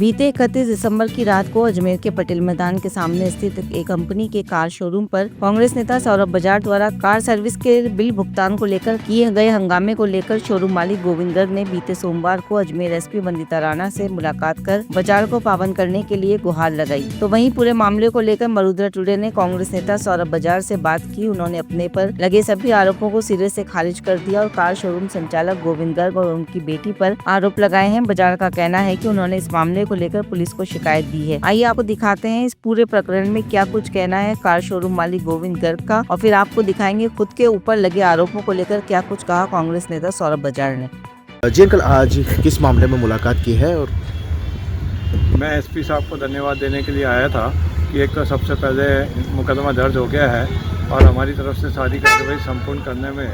बीते 31 दिसंबर की रात को अजमेर के पटेल मैदान के सामने स्थित एक कंपनी के कार शोरूम पर कांग्रेस नेता सौरभ बजाज द्वारा कार सर्विस के बिल भुगतान को लेकर किए गए हंगामे को लेकर शोरूम मालिक गोविंद गर्ग ने बीते सोमवार को अजमेर एसपी वंदिता राणा से मुलाकात कर बजाज को पाबंद करने के लिए गुहार लगाई। तो वहीं पूरे मामले को लेकर मरुद्रा टुडे ने कांग्रेस नेता सौरभ बजाज से बात की। उन्होंने अपने पर लगे सभी आरोपों को सिरे से खारिज कर दिया और कार शोरूम संचालक गोविंद गर्ग और उनकी बेटी पर आरोप लगाए हैं। बजाज का कहना है कि उन्होंने इस मामले को लेकर पुलिस को शिकायत दी है। आइए आपको दिखाते हैं इस पूरे प्रकरण में क्या कुछ कहना है कार शोरूम मालिक गोविंद गर्ग का, और फिर आपको दिखाएंगे खुद के ऊपर लगे आरोपों को लेकर क्या कुछ कहा कांग्रेस नेता सौरभ बजाज ने। जी अंकल, आज किस मामले में मुलाकात की है? और मैं एसपी साहब को धन्यवाद देने के लिए आया था कि एक तो सबसे पहले मुकदमा दर्ज हो गया है और हमारी तरफ से सारी कार्रवाई संपूर्ण करने में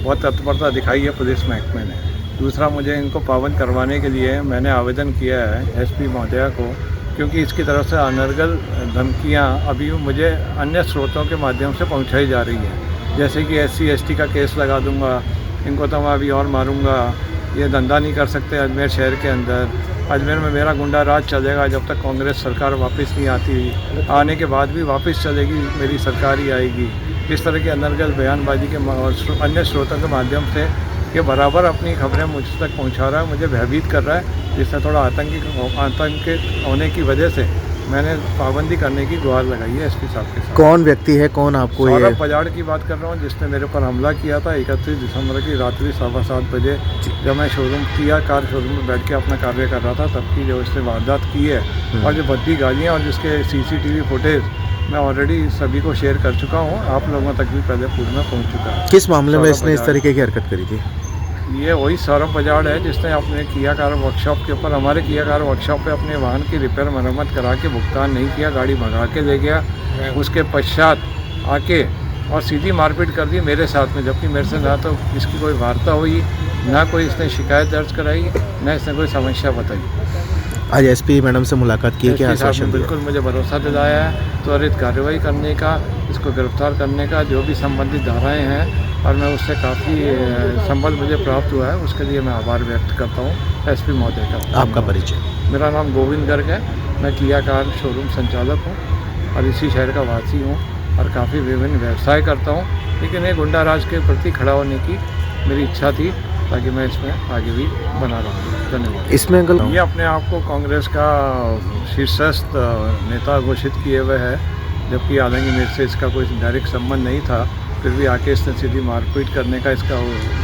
बहुत तत्परता दिखाई है पुलिस महकमे ने। दूसरा, मुझे इनको पाबंद करवाने के लिए मैंने आवेदन किया है एसपी महोदया को, क्योंकि इसकी तरफ से अनर्गल धमकियां अभी मुझे अन्य स्रोतों के माध्यम से पहुंचाई जा रही हैं, जैसे कि SC ST का केस लगा दूंगा, इनको तो मैं अभी और मारूंगा, ये धंधा नहीं कर सकते अजमेर शहर के अंदर, अजमेर में मेरा गुंडा राज चलेगा जब तक कांग्रेस सरकार वापस नहीं आती, आने के बाद भी वापस चलेगी, मेरी सरकार ही आएगी। इस तरह की अनर्गल बयानबाजी के और अन्य स्रोतों के माध्यम से ये बराबर अपनी खबरें मुझ तक पहुंचा रहा है, मुझे भयभीत कर रहा है, जिससे थोड़ा आतंक होने की वजह से मैंने पाबंदी करने की गुहार लगाई है एसपी साहब के साथ। कौन व्यक्ति है, कौन आपको? सौरभ बजाज की बात कर रहा हूँ, जिसने मेरे पर हमला किया था 31 दिसंबर की रात्रि 7:15 बजे, जब मैं कार शोरूम में बैठ के अपना कार्य कर रहा था, तब की जो इसने वारदात की है और जो भद्दी गालियाँ और जिसके CCTV फुटेज मैं ऑलरेडी सभी को शेयर कर चुका हूँ, आप लोगों तक भी पहले पूर्व में पहुँच चुका है। किस मामले में इसने इस तरीके की हरकत करी थी? ये वही सौरभ बजाज है जिसने अपने किया कार वर्कशॉप के ऊपर, हमारे किया कार वर्कशॉप पे अपने वाहन की रिपेयर मरम्मत करा के भुगतान नहीं किया, गाड़ी भगा के ले गया, उसके पश्चात आके और सीधी मारपीट कर दी मेरे साथ में, जबकि मेरे से ना तो इसकी कोई वार्ता हुई, ना कोई इसने शिकायत दर्ज कराई, ना इसने कोई समस्या बताई। आज एसपी मैडम से मुलाकात की, क्या आश्वासन? बिल्कुल मुझे भरोसा दिलाया है त्वरित कार्रवाई करने का, इसको गिरफ्तार करने का, जो भी संबंधित धाराएं हैं, और मैं उससे काफ़ी संबल मुझे प्राप्त हुआ है, उसके लिए मैं आभार व्यक्त करता हूँ एसपी महोदय का। आपका परिचय? मेरा नाम गोविंद गर्ग है, मैं किया कार शोरूम संचालक हूँ और इसी शहर का वासी हूँ और काफ़ी विभिन्न व्यवसाय करता हूँ, लेकिन एक गुंडा राज के प्रति खड़ा होने की मेरी इच्छा थी, ताकि मैं इसमें आगे भी बना रहा हूँ। धन्यवाद। इसमें अंकल ये अपने आप को कांग्रेस का शीर्षस्थ नेता घोषित किए हुए है, जबकि हालांकि मेरे से इसका कोई डायरेक्ट संबंध नहीं था, फिर भी आके इसने सीधी मारपीट करने का इसका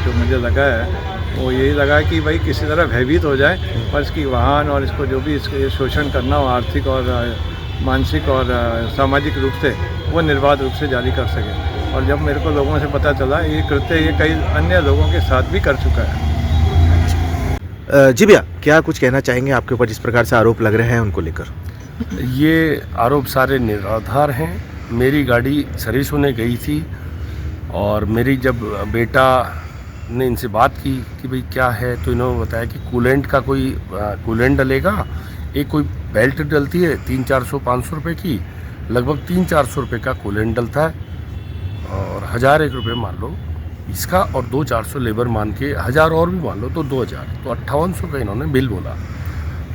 जो मुझे लगा है वो यही लगा कि भाई किसी तरह भयभीत हो जाए और इसकी वाहन और इसको जो भी इसके शोषण करना हो आर्थिक और मानसिक और सामाजिक रूप से, वो निर्बाध रूप से जारी कर सके। और जब मेरे को लोगों से पता चला ये कृत्य ये कई अन्य लोगों के साथ भी कर चुका है। जी भैया, क्या कुछ कहना चाहेंगे आपके ऊपर जिस प्रकार से आरोप लग रहे हैं उनको लेकर? ये आरोप सारे निराधार हैं। मेरी गाड़ी सर्विस होने गई थी और मेरी जब बेटा ने इनसे बात की कि भाई क्या है, तो इन्होंने बताया कि कूलेंट का कोई कूलेंट डलेगा, एक कोई बेल्ट डलती है 300-400-500 रुपये की, लगभग 300-400 रुपये का कूलेंट डलता है और 1001 रुपये मान लो इसका, और 200-400 लेबर मान के 1000 और भी मान लो तो 2000, तो 5800 का इन्होंने बिल बोला।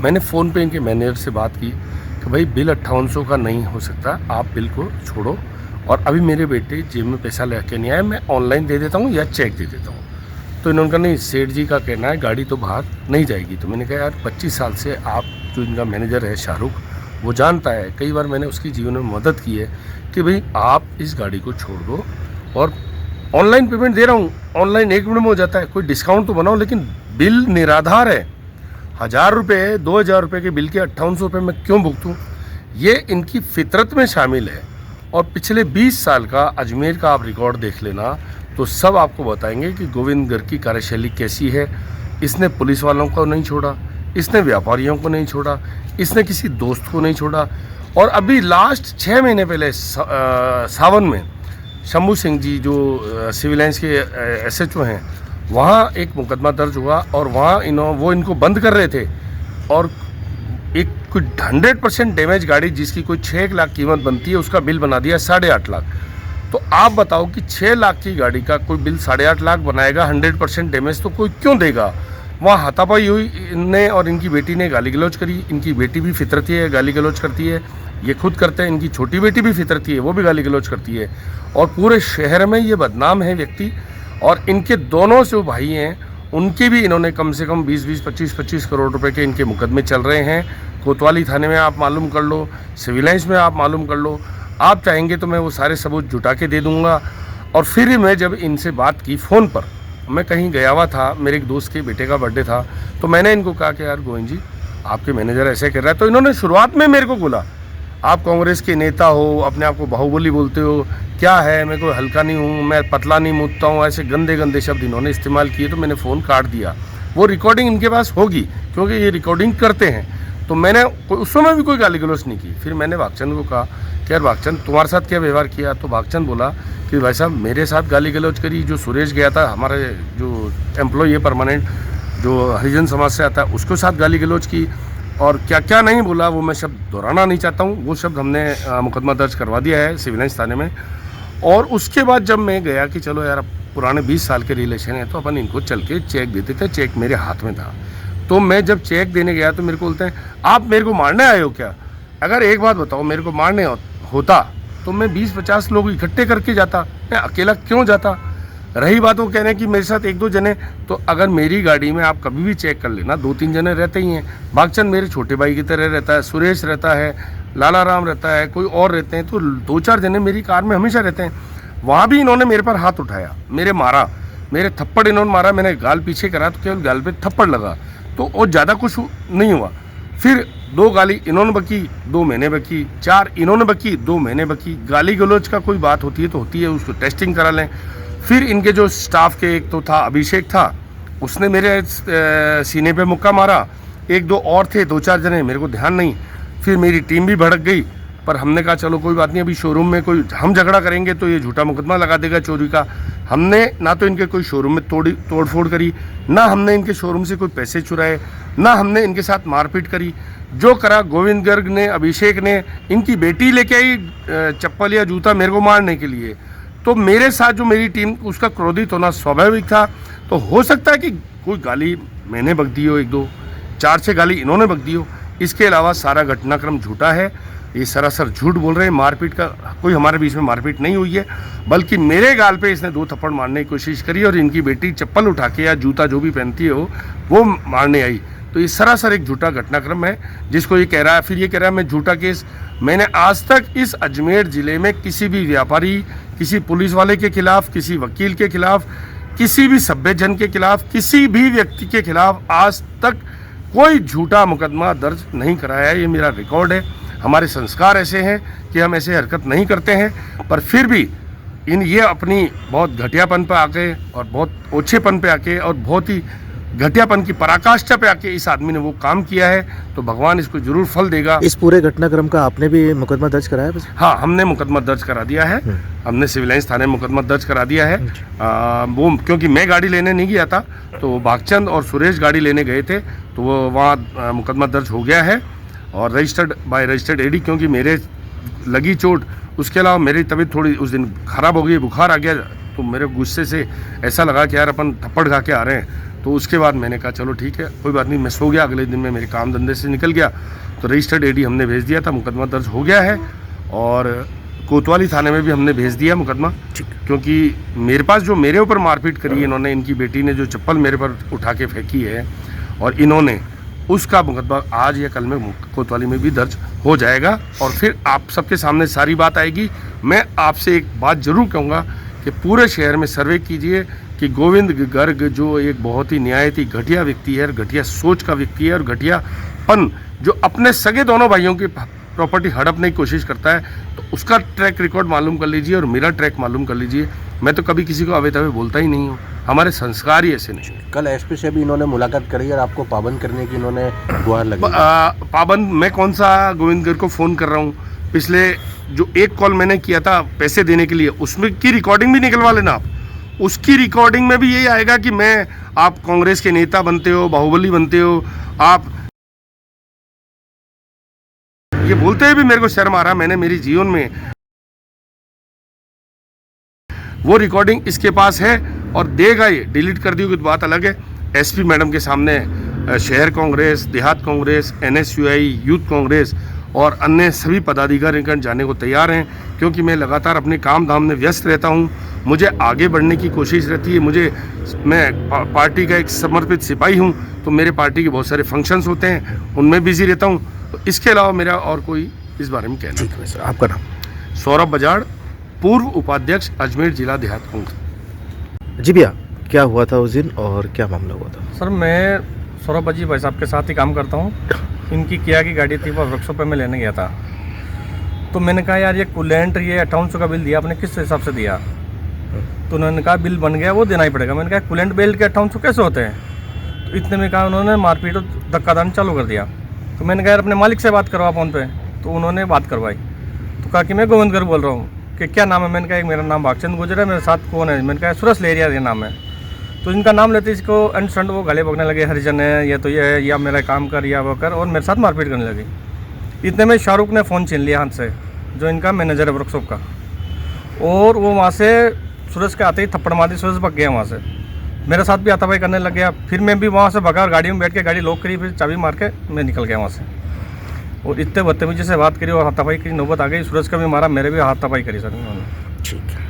मैंने फ़ोन पे इनके मैनेजर से बात की कि भाई बिल 5800 का नहीं हो सकता, आप बिल को छोड़ो और अभी मेरे बेटे जेब में पैसा लेके नहीं आए, मैं ऑनलाइन दे देता हूँ या चेक दे देता हूँ। तो इन्होंने कहा नहीं, सेठ जी का कहना है गाड़ी तो बाहर नहीं जाएगी। तो मैंने कहा यार 25 साल से आप जो इनका मैनेजर है शाहरुख, वो जानता है, कई बार मैंने उसकी जीवन में मदद की है कि भाई आप इस गाड़ी को छोड़ दो और ऑनलाइन पेमेंट दे रहा हूँ, ऑनलाइन 1 मिनट में हो जाता है, कोई डिस्काउंट तो बनाओ, लेकिन बिल निराधार है। 1000 रुपये 2000 रुपये के बिल के 5800 रुपये मैं क्यों भुगतूँ? ये इनकी फितरत में शामिल है। और पिछले 20 साल का अजमेर का आप रिकॉर्ड देख लेना तो सब आपको बताएंगे कि गोविंद गर्ग की कार्यशैली कैसी है। इसने पुलिस वालों को नहीं छोड़ा, इसने व्यापारियों को नहीं छोड़ा, इसने किसी दोस्त को नहीं छोड़ा। और अभी लास्ट 6 महीने पहले सावन में शंभू सिंह जी जो सिविल लाइंस के SHO हैं, वहाँ एक मुकदमा दर्ज हुआ और वहाँ वो इनको बंद कर रहे थे और एक कोई 100% डैमेज गाड़ी जिसकी कोई 6 लाख कीमत बनती है, उसका बिल बना दिया 8.5 लाख। तो आप बताओ कि 6 लाख की गाड़ी का कोई बिल 8.5 लाख बनाएगा 100% डैमेज, तो कोई क्यों देगा? वहाँ हाथापाई हुई, इनने और इनकी बेटी ने गाली गलौज करी। इनकी बेटी भी फितरती है, गाली गलौज करती है, ये खुद करते हैं। इनकी छोटी बेटी भी फितरती है, वो भी गाली गलौज करती है। और पूरे शहर में ये बदनाम है व्यक्ति। और इनके दोनों जो भाई हैं उनके भी इन्होंने कम से कम 20-20, 25-25 करोड़ रुपए के इनके मुकदमे चल रहे हैं। कोतवाली थाने में आप मालूम कर लो, सिविल लाइंस में आप मालूम कर लो। आप चाहेंगे तो मैं वो सारे सबूत जुटा के दे दूंगा। और फिर मैं जब इनसे बात की फ़ोन पर, मैं कहीं गया हुआ था, मेरे एक दोस्त के बेटे का बर्थडे था, तो मैंने इनको कहा कि यार गोविंद जी, आपके मैनेजर ऐसे कर रहा है। तो इन्होंने शुरुआत में मेरे को बोला, आप कांग्रेस के नेता हो, अपने आप को बाहुबली बोलते हो, क्या है, मैं कोई हल्का नहीं हूँ, मैं पतला नहीं मुदता हूँ, ऐसे गंदे गंदे शब्द इन्होंने इस्तेमाल किए। तो मैंने फ़ोन काट दिया। वो रिकॉर्डिंग इनके पास होगी क्योंकि ये रिकॉर्डिंग करते हैं। तो मैंने उस समय भी कोई गाली गलौज नहीं की। फिर मैंने भागचंद को कहा कि यार भागचंद, तुम्हारे साथ क्या व्यवहार किया? तो भागचंद बोला कि भाई साहब, मेरे साथ गाली गलौज करी। जो सुरेश गया था, हमारे जो एम्प्लॉई है परमानेंट, जो हरिजन समाज से आता है, उसके साथ गाली गलौज की। और क्या क्या नहीं बोला वो मैं शब्द दोहराना नहीं चाहता हूँ। वो शब्द हमने मुकदमा दर्ज करवा दिया है सिविल लाइंस थाने में। और उसके बाद जब मैं गया कि चलो यार, अब पुराने 20 साल के रिलेशन है, तो अपन इनको चल के चेक देते थे। चेक मेरे हाथ में था। तो मैं जब चेक देने गया तो मेरे को बोलते हैं, आप मेरे को मारने आए हो क्या? अगर एक बात बताओ, मेरे को मारने होता तो मैं 20-50 लोग इकट्ठे करके जाता, मैं अकेला क्यों जाता? रही बात वो कहने की मेरे साथ 1-2 जने, तो अगर मेरी गाड़ी में आप कभी भी चेक कर लेना, 2-3 जने रहते ही हैं। भागचंद मेरे छोटे भाई की तरह रहता है, सुरेश रहता है, लाला राम रहता है, कोई और रहते हैं, तो 2-4 जने मेरी कार में हमेशा रहते हैं। वहाँ भी इन्होंने मेरे पर हाथ उठाया, मेरे मारा, मेरे थप्पड़ इन्होंने मारा। मैंने गाल पीछे करा तो केवल गाल पे थप्पड़ लगा, तो और ज़्यादा कुछ नहीं हुआ। फिर 2 गाली इन्होंने बकी, 2 मैंने बकी, 4 इन्होंने बकी, 2 मैंने बकी। गाली गलौज का कोई बात होती है तो होती है, उसको टेस्टिंग करा लें। फिर इनके जो स्टाफ के एक तो था अभिषेक था, उसने मेरे सीने पे मुक्का मारा। 1-2 और थे, 2-4 जने, मेरे को ध्यान नहीं। फिर मेरी टीम भी भड़क गई, पर हमने कहा चलो कोई बात नहीं, अभी शोरूम में कोई हम झगड़ा करेंगे तो ये झूठा मुकदमा लगा देगा चोरी का। हमने ना तो इनके कोई शोरूम में तोड़फोड़ करी, ना हमने इनके शोरूम से कोई पैसे चुराए, ना हमने इनके साथ मारपीट करी। जो करा गोविंद गर्ग ने, अभिषेक ने, इनकी बेटी लेके आई चप्पल या जूता मेरे को मारने के लिए। तो मेरे साथ जो मेरी टीम, उसका क्रोधित होना स्वाभाविक था। तो हो सकता है कि कोई गाली मैंने बक दी हो, 1-2, 4-6 गाली इन्होंने बक दी हो। इसके अलावा सारा घटनाक्रम झूठा है, ये सरासर झूठ बोल रहे हैं। मारपीट का कोई हमारे बीच में मारपीट नहीं हुई है, बल्कि मेरे गाल पे इसने 2 थप्पड़ मारने की कोशिश करी और इनकी बेटी चप्पल उठा के या जूता जो भी पहनती है वो मारने आई। तो ये सरासर एक झूठा घटनाक्रम है जिसको ये कह रहा है। फिर ये कह रहा है मैं झूठा केस। मैंने आज तक इस अजमेर ज़िले में किसी भी व्यापारी, किसी पुलिस वाले के खिलाफ, किसी वकील के खिलाफ, किसी भी सभ्य जन के खिलाफ, किसी भी व्यक्ति के खिलाफ आज तक कोई झूठा मुकदमा दर्ज नहीं कराया है। ये मेरा रिकॉर्ड है। हमारे संस्कार ऐसे हैं कि हम ऐसे हरकत नहीं करते हैं। पर फिर भी ये अपनी बहुत घटियापन पे आके और बहुत ओछेपन पे आके और बहुत ही घटियापन की पराकाष्ठा पे आके इस आदमी ने वो काम किया है, तो भगवान इसको जरूर फल देगा। इस पूरे घटनाक्रम का आपने भी मुकदमा दर्ज कराया है? हाँ, हमने मुकदमा दर्ज करा दिया है। हमने सिविल लाइंस थाने में मुकदमा दर्ज करा दिया है। वो क्योंकि मैं गाड़ी लेने नहीं गया था, तो भागचंद और सुरेश गाड़ी लेने गए थे, तो वो वहाँ मुकदमा दर्ज हो गया है और रजिस्टर्ड बाय रजिस्टर्ड एडी। क्योंकि मेरे लगी चोट, उसके अलावा मेरी तबीयत थोड़ी उस दिन ख़राब हो गई, बुखार आ गया, तो मेरे गुस्से से ऐसा लगा कि यार अपन थप्पड़ खा के आ रहे हैं। तो उसके बाद मैंने कहा चलो ठीक है, कोई बात नहीं, मैं सो गया। अगले दिन में मेरे काम धंधे से निकल गया, तो रजिस्टर्ड एडी हमने भेज दिया था, मुकदमा दर्ज हो गया है। और कोतवाली थाने में भी हमने भेज दिया मुकदमा, क्योंकि मेरे पास जो मेरे ऊपर मारपीट करी इन्होंने, इनकी बेटी ने जो चप्पल मेरे पर उठा के फेंकी है और इन्होंने, उसका मुकदमा आज या कल में कोतवाली में भी दर्ज हो जाएगा। और फिर आप सबके सामने सारी बात आएगी। मैं आपसे एक बात जरूर कहूँगा कि पूरे शहर में सर्वे कीजिए कि गोविंद गर्ग जो एक बहुत ही न्यायती घटिया व्यक्ति है, घटिया सोच का व्यक्ति है और घटियापन जो अपने सगे दोनों भाइयों की प्रॉपर्टी हड़पने की कोशिश करता है, तो उसका ट्रैक रिकॉर्ड मालूम कर लीजिए और मेरा ट्रैक मालूम कर लीजिए। मैं तो कभी किसी को अवैध बोलता ही नहीं हूँ, हमारे संस्कार ही ऐसे नहीं। कल एसपी से भी इन्होंने मुलाकात करी और आपको पाबंद करने की इन्होंने गुहार लगाई। पाबंद मैं कौन सा गोविंद गर्ग को फ़ोन कर रहा हूँ? पिछले जो एक कॉल मैंने किया था पैसे देने के लिए, उसमें की रिकॉर्डिंग भी निकलवा लेना आप। उसकी रिकॉर्डिंग में भी यही आएगा कि आप कांग्रेस के नेता बनते हो, बाहुबली बनते हो। आप ये बोलते हैं भी मेरे को शर्म आ रहा। मैंने मेरी जीवन में वो रिकॉर्डिंग इसके पास है और देगा, ये डिलीट कर दी होगी तो बात अलग है। एसपी मैडम के सामने शहर कांग्रेस, देहात कांग्रेस, NSUI, यूथ कांग्रेस और अन्य सभी पदाधिकारी जाने को तैयार हैं, क्योंकि मैं लगातार अपने काम धाम में व्यस्त रहता हूं। मुझे आगे बढ़ने की कोशिश रहती है। मैं पार्टी का एक समर्पित सिपाही हूं, तो मेरे पार्टी के बहुत सारे फंक्शंस होते हैं, उनमें बिजी रहता हूं। तो इसके अलावा मेरा और कोई इस बारे में कहना ठीक है सर, आपका नाम? सौरभ बजाड़, पूर्व उपाध्यक्ष अजमेर जिला देहात कांग्रेस। जी भैया, क्या हुआ था उस दिन और क्या मामला हुआ था? सर, मैं सौरभ अजी भाई साहब के साथ ही काम करता हूँ। इनकी किया की गाड़ी थी, वो वर्कशॉप पे मैं लेने गया था। तो मैंने कहा यार ये कूलेंट, ये 5800 का बिल दिया आपने, किस हिसाब से दिया? तो उन्होंने कहा बिल बन गया, वो देना ही पड़ेगा। मैंने कहा कूलेंट बिल के 5800 कैसे होते हैं? तो इतने में कहा उन्होंने मारपीट और धक्कादान चालू कर दिया। तो मैंने कहा यार अपने मालिक से बात करवा फ़ोन पे। तो उन्होंने बात करवाई। तो कहा कि मैं गोविंदगढ़ बोल रहा हूँ। कि क्या नाम है? मैंने कहा एक मेरा नाम भागचंद गुजर है, मेरे साथ कौन है? मैंने कहा सुरस लेरिया ये नाम है। तो इनका नाम लेते इसको अंडरस्टैंड वो गले बगने लगे, हरिजन है, ये तो ये है, या मेरा काम कर या वो कर, और मेरे साथ मारपीट करने लगी। इतने में शाहरुख ने फ़ोन छीन लिया हाथ से, जो इनका मैनेजर है वर्कशॉप का, और वो वहाँ से सूरज के आते ही थप्पड़ मार दी। सूरज भग गया वहाँ से, मेरे साथ भी हाथापाई करने लग गया। फिर मैं भी वहाँ से भगा और गाड़ी में बैठ के गाड़ी लॉक करी, फिर चाबी मार के मैं निकल गया वहाँ से। और इतने बदतमीजी से बात करी और हाथापाई की नौबत आ गई। सूरज का भी मारा, मेरे भी हाथापाई करी सर उन्होंने। ठीक है।